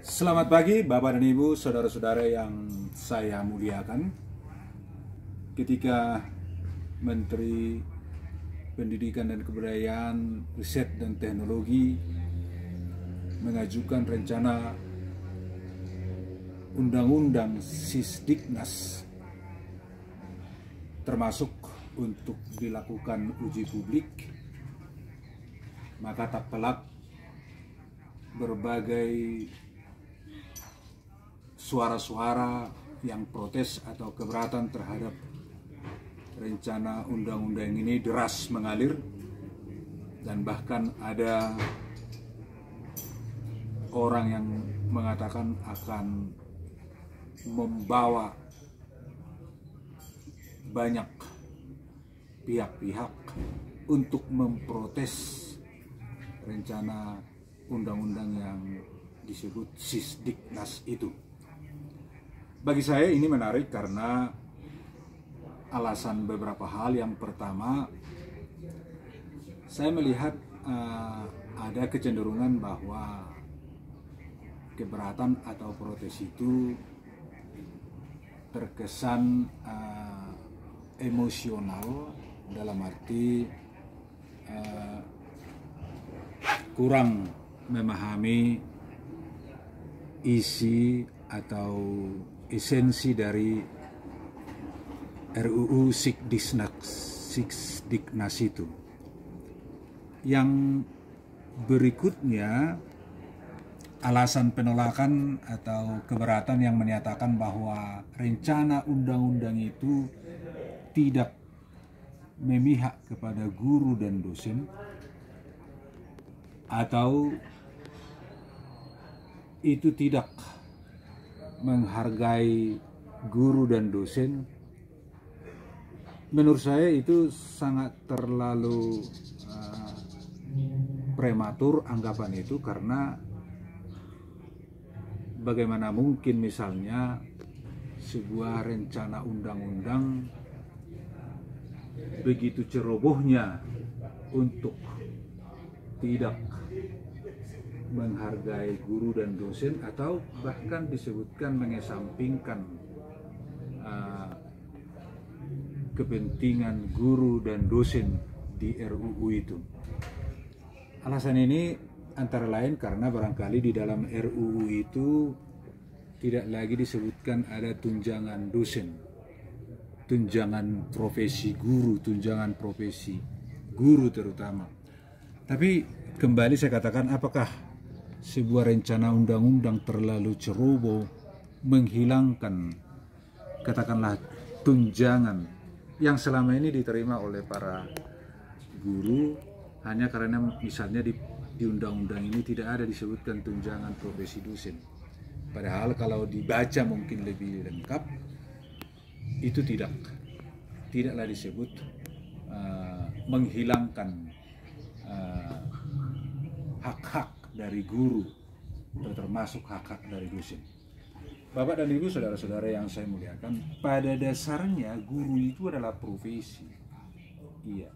Selamat pagi Bapak dan Ibu, saudara-saudara yang saya muliakan. Ketika Menteri Pendidikan dan Kebudayaan, Riset dan Teknologi mengajukan rencana Undang-Undang Sisdiknas termasuk untuk dilakukan uji publik, maka tak pelak berbagai suara-suara yang protes atau keberatan terhadap rencana undang-undang ini deras mengalir, dan bahkan ada orang yang mengatakan akan membawa banyak pihak-pihak untuk memprotes rencana undang-undang yang disebut Sisdiknas itu. Bagi saya ini menarik karena alasan beberapa hal. Yang pertama, saya melihat ada kecenderungan bahwa keberatan atau protes itu terkesan emosional, dalam arti kurang memahami isi atau esensi dari RUU Sisdiknas itu. Yang berikutnya, alasan penolakan atau keberatan yang menyatakan bahwa rencana undang-undang itu tidak memihak kepada guru dan dosen, atau itu tidak menghargai guru dan dosen. Menurut saya itu sangat terlalu prematur anggapan itu, karena bagaimana mungkin misalnya sebuah rencana undang-undang begitu cerobohnya untuk tidak menghargai guru dan dosen, atau bahkan disebutkan mengesampingkan kepentingan guru dan dosen di RUU itu. Alasan ini antara lain karena barangkali di dalam RUU itu tidak lagi disebutkan ada tunjangan dosen, tunjangan profesi guru, tunjangan profesi guru terutama. Tapi kembali saya katakan, apakah sebuah rencana undang-undang terlalu ceroboh menghilangkan katakanlah tunjangan yang selama ini diterima oleh para guru, hanya karena misalnya di undang-undang ini tidak ada disebutkan tunjangan profesi dosen. Padahal kalau dibaca mungkin lebih lengkap, itu tidaklah disebut menghilangkan hak-hak dari guru, termasuk hak-hak dari dosen. Bapak dan Ibu, saudara-saudara yang saya muliakan, pada dasarnya guru itu adalah profesi. Iya.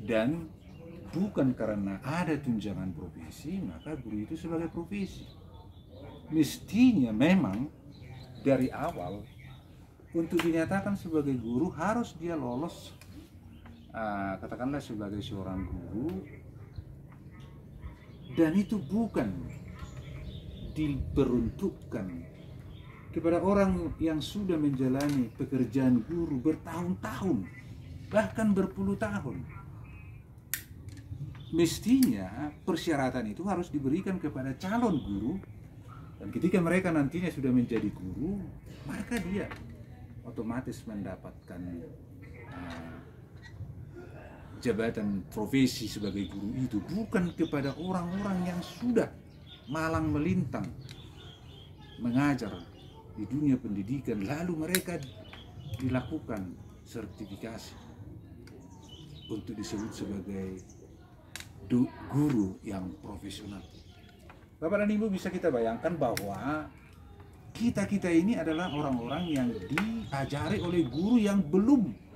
Dan bukan karena ada tunjangan profesi maka guru itu sebagai profesi. Mestinya memang dari awal untuk dinyatakan sebagai guru harus dia lolos katakanlah sebagai seorang guru, dan itu bukan diperuntukkan kepada orang yang sudah menjalani pekerjaan guru bertahun-tahun, bahkan berpuluh tahun. Mestinya persyaratan itu harus diberikan kepada calon guru, dan ketika mereka nantinya sudah menjadi guru, maka dia otomatis mendapatkan jabatan profesi sebagai guru itu, bukan kepada orang-orang yang sudah malang melintang mengajar di dunia pendidikan, lalu mereka dilakukan sertifikasi untuk disebut sebagai guru yang profesional. Bapak dan Ibu, bisa kita bayangkan bahwa kita ini adalah orang-orang yang diajari oleh guru yang belum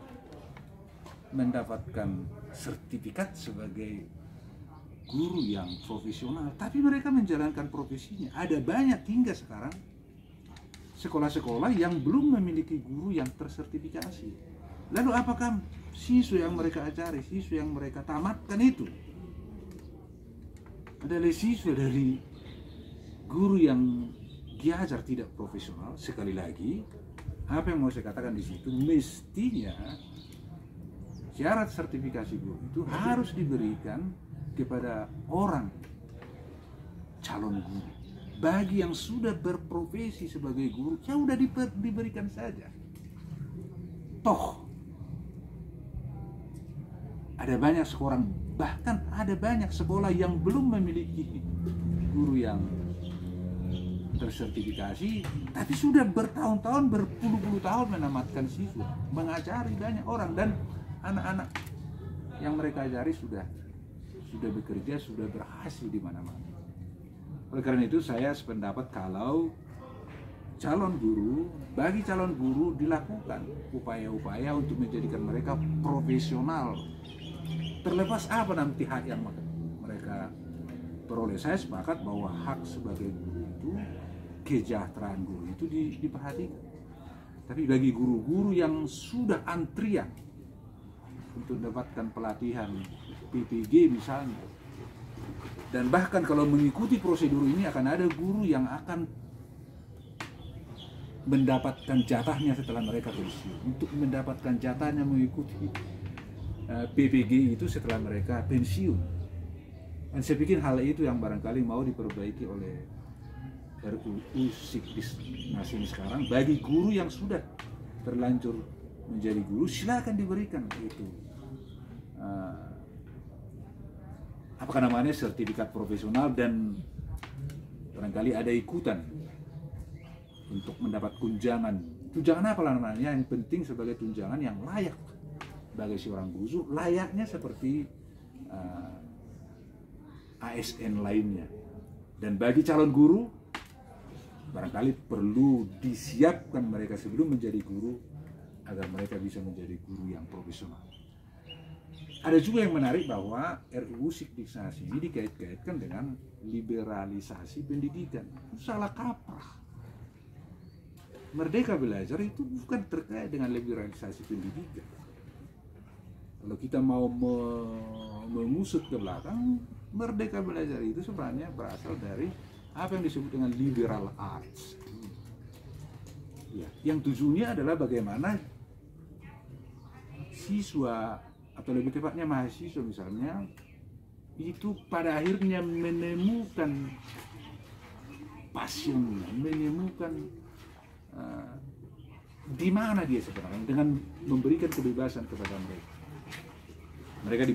mendapatkan sertifikat sebagai guru yang profesional, tapi mereka menjalankan profesinya. Ada banyak hingga sekarang sekolah-sekolah yang belum memiliki guru yang tersertifikasi. Lalu apakah siswa yang mereka ajari, siswa yang mereka tamatkan itu adalah siswa dari guru yang diajar tidak profesional? Sekali lagi, apa yang mau saya katakan di situ, mestinya syarat sertifikasi guru itu harus diberikan kepada orang calon guru. Bagi yang sudah berprofesi sebagai guru, ya udah diberikan saja. Toh ada banyak sekolah, bahkan ada banyak sekolah yang belum memiliki guru yang tersertifikasi, tapi sudah bertahun-tahun, berpuluh-puluh tahun menamatkan siswa, mengajari banyak orang, dan anak-anak yang mereka ajari sudah bekerja, sudah berhasil di mana-mana. Oleh karena itu saya sependapat kalau bagi calon guru dilakukan upaya-upaya untuk menjadikan mereka profesional. Terlepas apa nanti hak yang mereka peroleh, saya sepakat bahwa hak sebagai guru itu, kesejahteraan guru itu diperhatikan. Tapi bagi guru-guru yang sudah antrian untuk mendapatkan pelatihan PPG misalnya, dan bahkan kalau mengikuti prosedur ini akan ada guru yang akan mendapatkan jatahnya setelah mereka pensiun, untuk mendapatkan jatahnya mengikuti PPG itu setelah mereka pensiun. Dan saya pikir hal itu yang barangkali mau diperbaiki oleh RUU Sikdis ini sekarang. Bagi guru yang sudah terlanjur menjadi guru, silakan diberikan itu apakah namanya, sertifikat profesional, dan barangkali ada ikutan untuk mendapat tunjangan apa namanya, yang penting sebagai tunjangan yang layak bagi seorang guru, layaknya seperti ASN lainnya. Dan bagi calon guru barangkali perlu disiapkan mereka sebelum menjadi guru agar mereka bisa menjadi guru yang profesional. Ada juga yang menarik bahwa RUU Sikdisnasi ini dikait-kaitkan dengan liberalisasi pendidikan. Itu salah kaprah. Merdeka Belajar itu bukan terkait dengan liberalisasi pendidikan. Kalau kita mau mengusut ke belakang, Merdeka Belajar itu sebenarnya berasal dari apa yang disebut dengan liberal arts. Ya, yang tujuannya adalah bagaimana siswa, atau lebih tepatnya mahasiswa misalnya, itu pada akhirnya menemukan passionnya, menemukan di mana dia sebenarnya, dengan memberikan kebebasan kepada mereka. Mereka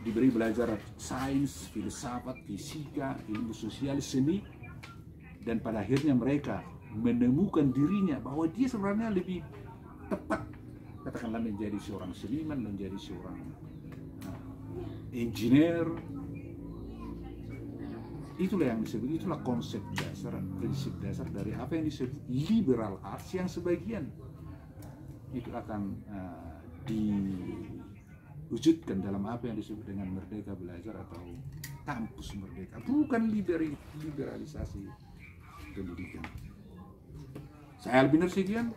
diberi belajar sains, filsafat, fisika, ilmu sosial, seni, dan pada akhirnya mereka menemukan dirinya bahwa dia sebenarnya lebih tepat, katakanlah, menjadi seorang seniman, menjadi seorang engineer. Itulah yang disebut, itulah konsep dasar, prinsip dasar dari apa yang disebut liberal arts, yang sebagian itu akan diwujudkan dalam apa yang disebut dengan Merdeka Belajar atau kampus merdeka, bukan liberalisasi pendidikan. Saya Albin Nasution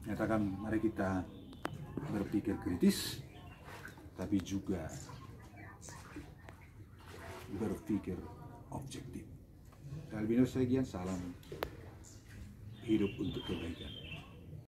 nyatakan, mari kita berpikir kritis, tapi juga berpikir objektif. Albin Nasution, salam hidup untuk kebaikan.